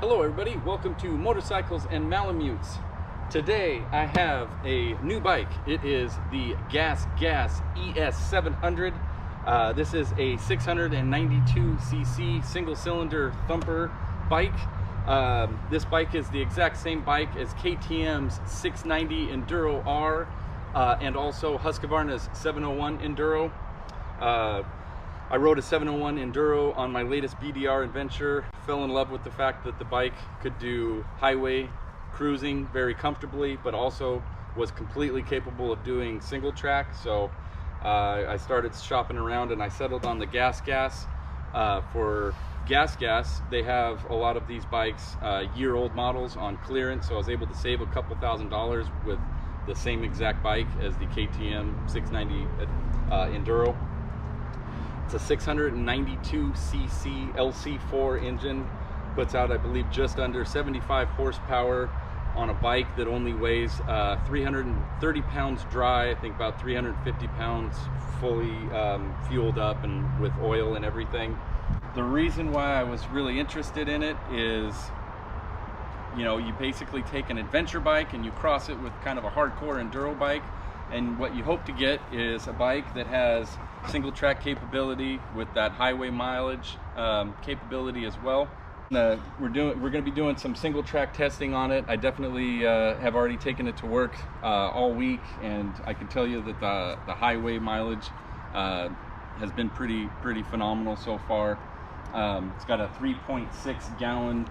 Hello everybody, welcome to Motorcycles and Malamutes. Today I have a new bike. It is the Gas Gas ES700. This is a 692cc single cylinder thumper bike. This bike is the exact same bike as KTM's 690 Enduro R and also Husqvarna's 701 Enduro. I rode a 701 Enduro on my latest BDR adventure. Fell in love with the fact that the bike could do highway cruising very comfortably, but also was completely capable of doing single track. So I started shopping around and I settled on the Gas Gas. For Gas Gas, they have a lot of these bikes, year-old models on clearance, so I was able to save a couple $1,000s with the same exact bike as the KTM 690 Enduro. It's a 692cc LC4 engine, puts out I believe just under 75 horsepower on a bike that only weighs 330 pounds dry, I think about 350 pounds fully fueled up and with oil and everything. The reason why I was really interested in it is, you know, you basically take an adventure bike and you cross it with kind of a hardcore enduro bike, and what you hope to get is a bike that has single track capability with that highway mileage capability as well. We're going to be doing some single track testing on it. I definitely have already taken it to work all week, and I can tell you that the highway mileage has been pretty phenomenal so far. It's got a 3.6 gallon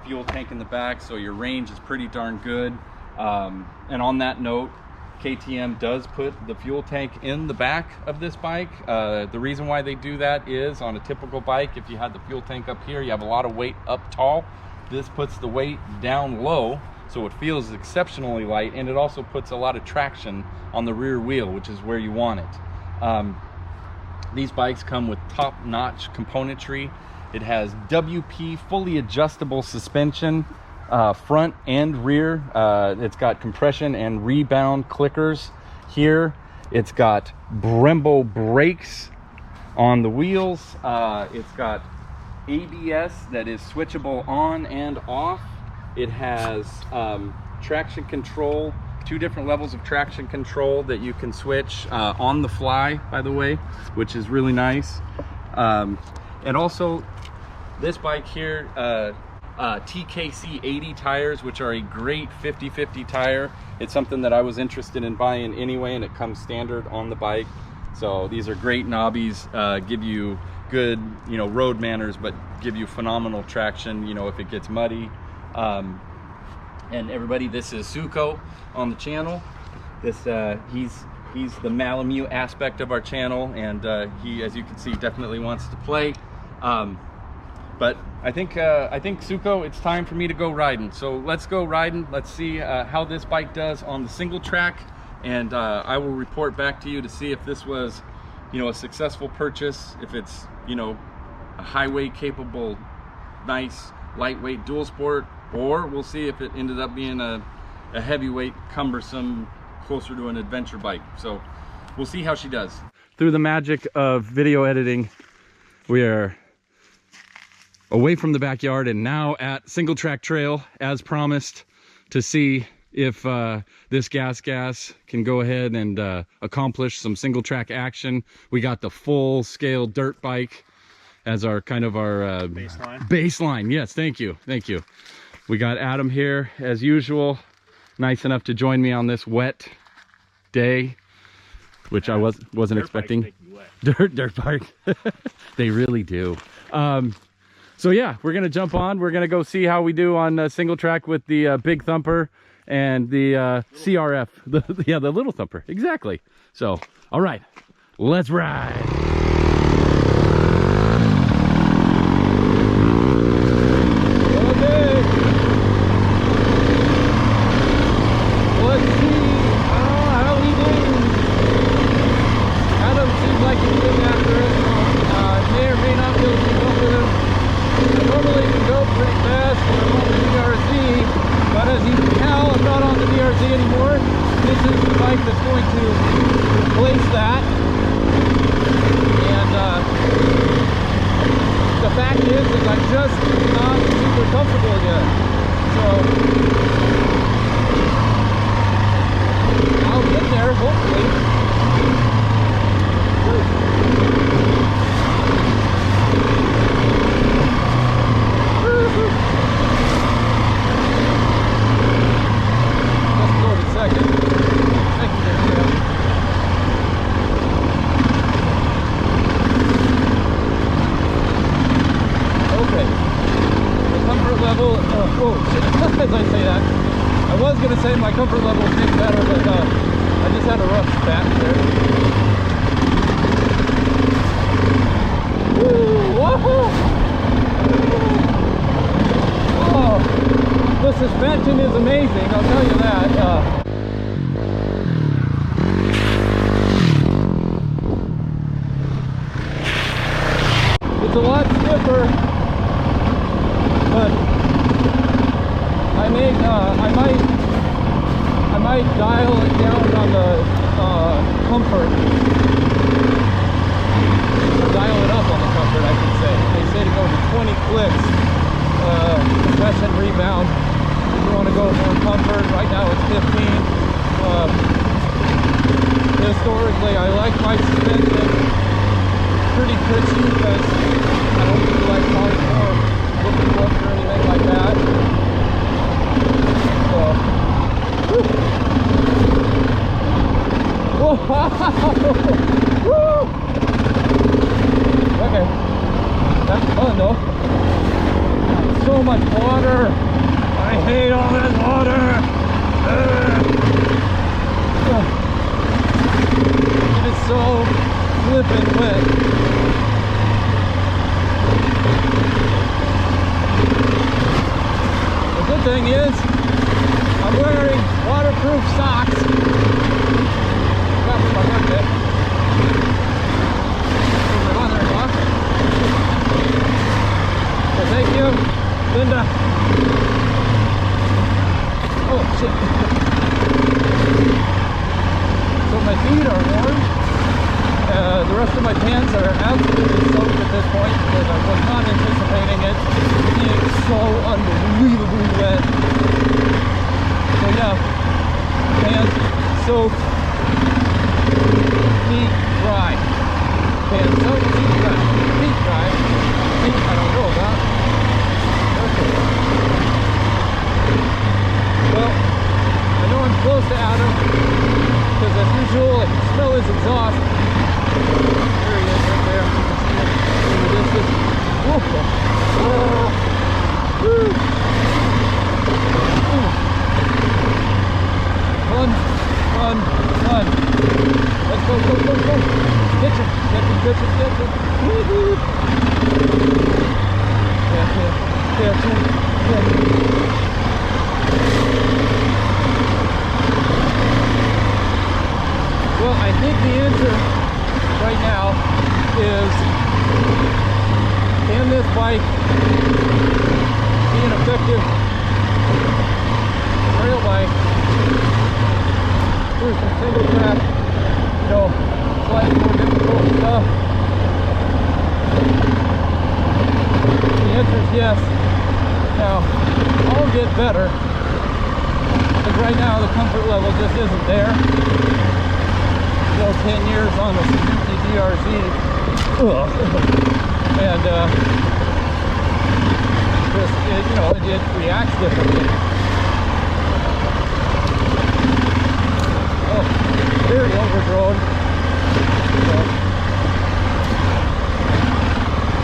fuel tank in the back, so your range is pretty darn good. And on that note, KTM does put the fuel tank in the back of this bike. The reason why they do that is on a typical bike, if you had the fuel tank up here, you have a lot of weight up tall. This puts the weight down low, so it feels exceptionally light, and it also puts a lot of traction on the rear wheel, which is where you want it. These bikes come with top-notch componentry. It has WP fully adjustable suspension, front and rear. It's got compression and rebound clickers here. It's got Brembo brakes on the wheels. It's got ABS that is switchable on and off. It has traction control, 2 different levels of traction control that you can switch on the fly, by the way, which is really nice. And also this bike here, TKC 80 tires, which are a great 50/50 tire. It's something that I was interested in buying anyway, and it comes standard on the bike. So these are great knobbies, give you good, you know, road manners, but give you phenomenal traction, you know, if it gets muddy. And everybody, this is Suko on the channel. This he's the Malamute aspect of our channel, and he, as you can see, definitely wants to play. But I think Suko, it's time for me to go riding. So let's go riding. Let's see how this bike does on the single track, and I will report back to you to see if this was, you know, a successful purchase, if it's, you know, a highway capable, nice, lightweight dual sport, or we'll see if it ended up being a heavyweight, cumbersome, closer to an adventure bike. So we'll see how she does. Through the magic of video editing, we are away from the backyard and now at single track trail as promised, to see if this Gas Gas can go ahead and accomplish some single track action. We got the full scale dirt bike as our kind of our baseline. Yes, thank you. We got Adam here as usual, nice enough to join me on this wet day, which I wasn't expecting. Dirt bike. They really do. So yeah, we're gonna jump on. We're gonna go see how we do on single track with the big thumper and the CRF, the little thumper, exactly. So all right, let's ride. That's going to replace that, and the fact is I just not super feel comfortable again. So I'll get there, hopefully. Let's go to secondary. Okay. The comfort level, as I say that, I was going to say my comfort level is getting better, but I just had a rough back there. Woo! Whoa! Oh, the suspension is amazing, I'll tell you that. It's a lot stiffer, but I might dial it down on the comfort. Dial it up on the comfort, I should say. They say to go to 20 clicks, compression rebound. If you want to go more comfort, right now it's 15. Historically, I like my suspension pretty cushy because I don't really like hardcore look or anything like that. So, whoa! Okay, that's fun though. So much water. I hate all this water. It's so flippin' wet. The good thing is, I'm wearing waterproof socks. Got for my birthday. For my mother-in-law. So thank you, Linda. Oh shit. So my feet are warm. The rest of my pants are absolutely soaked at this point because I was not anticipating it being so unbelievably wet. So yeah, pants soaked, feet dry. Pants soaked, feet dry. Feet dry. Feet I don't know about. Okay. Well, I know I'm close to Adam because as usual I can smell his exhaust. There he is right there. You can see him in the distance. Whoa. Woo. Fun. Let's go. Get him. Woo-hoo. Yeah. Well, I think the answer right now is, can this bike be an effective trail bike through some single track, slightly more difficult stuff? The answer is yes. Now, I'll get better, because right now the comfort level just isn't there. 10 years on a Suzuki DRZ, and just it reacts differently. Oh, very overgrown.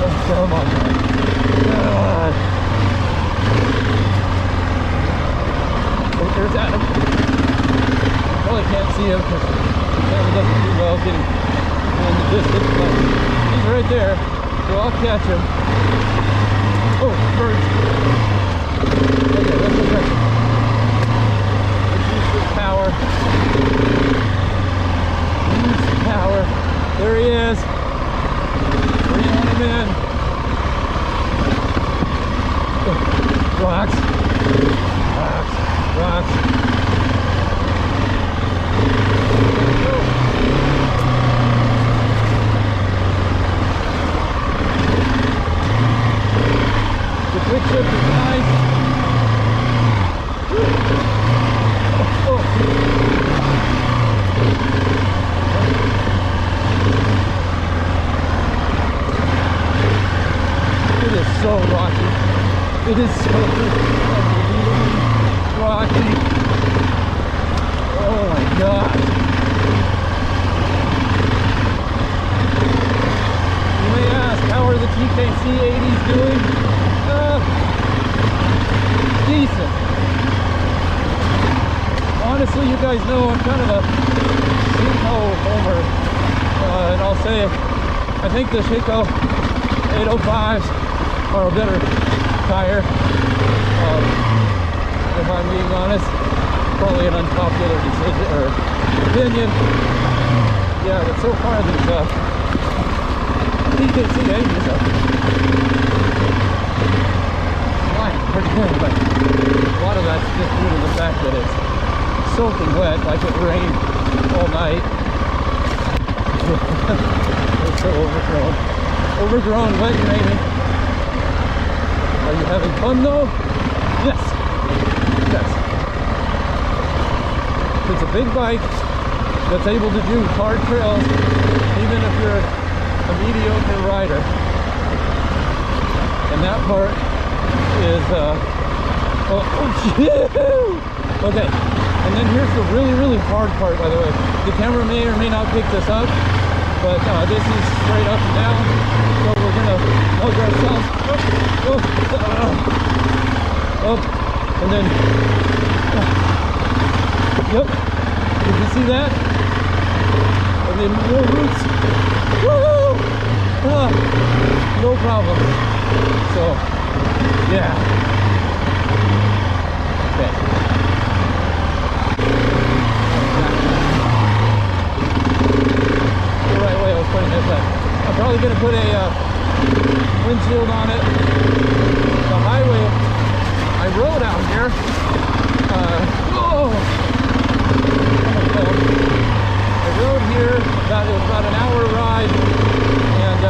Oh, come on. Oh, there's Adam. Probably can't see him because camera doesn't do well getting in the distance, but he's right there, so I'll catch him. Oh, birds. Okay, let's go back. Let's use this power. Use power. There he is. Bring him in. Rocks. Stick shift is nice. Oh. It is so rocky. It is so unbelievably rocky. Oh my gosh. You may ask, how are the TKC 80s doing? Decent. Honestly, you guys know I'm kind of a Shinko homer. And I'll say, I think the Shinko 805s are a better tire. If I'm being honest, probably an unpopular decision or opinion. Yeah, but so far these TKC 80s are fine, pretty good, but a lot of that's just due to the fact that it's soaking wet, like it rained all night. It's so overgrown. Overgrown, wet and raining. Are you having fun though? Yes. Yes. It's a big bike that's able to do hard trails, even if you're a mediocre rider. And that part is, okay. And then here's the really, really hard part, by the way. The camera may or may not pick this up, but this is straight up and down. So we're gonna hug ourselves up, and then, yep. Did you see that? And then more roots. Woohoo! No problem. So, yeah. Okay. The right way I was putting it, but I'm probably going to put a windshield on it. The highway I rode out here, I rode here, it was about an hour ride, and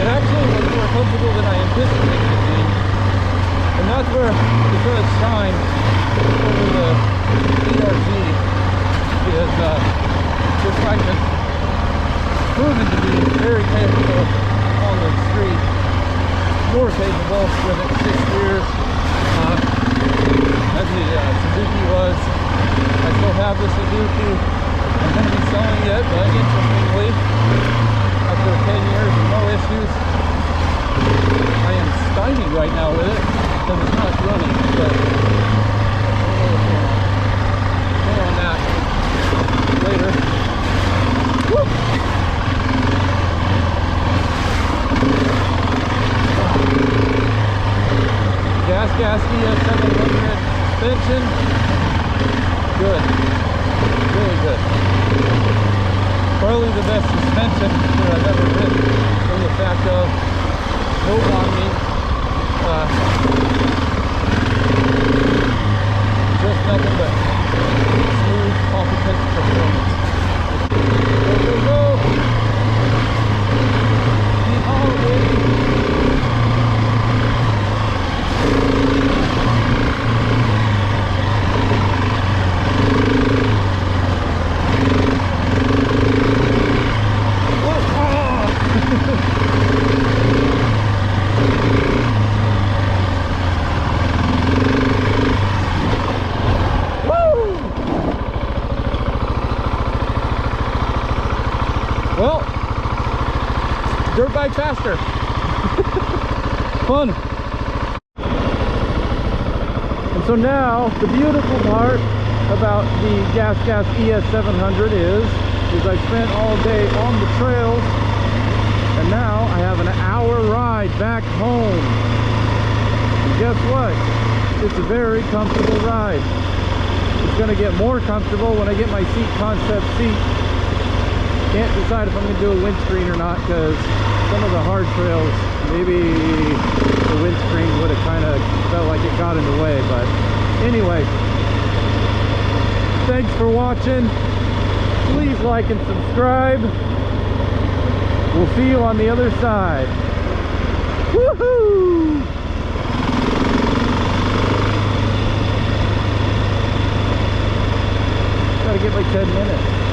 it actually was more comfortable than I anticipated it being. And that's where the good shine over the ERZ is this bike has proven to be very capable on the street, more capable within 6 years as the Suzuki was. I still have the Suzuki. I'm going to be selling it, but interestingly, after 10 years and no issues, I am stymied right now with it because it's not running. But more on that later. Woo! Gas Gas ES700 suspension. Good. Really good. Probably the best suspension that I've ever ridden, from the fact of no bonding, just nothing but smooth, competent performance. Go, go, go! Keep on, baby! Well, dirt bike faster. Fun. And so now the beautiful part about the Gas Gas ES700 is I spent all day on the trails, and now I have an hour ride back home. And guess what? It's a very comfortable ride. It's going to get more comfortable when I get my seat concept seat. Can't decide if I'm going to do a windscreen or not, because some of the hard trails, maybe the windscreen would have kind of felt like it got in the way. But anyway, thanks for watching. Please like and subscribe. We'll see you on the other side. Woohoo! Gotta get like 10 minutes.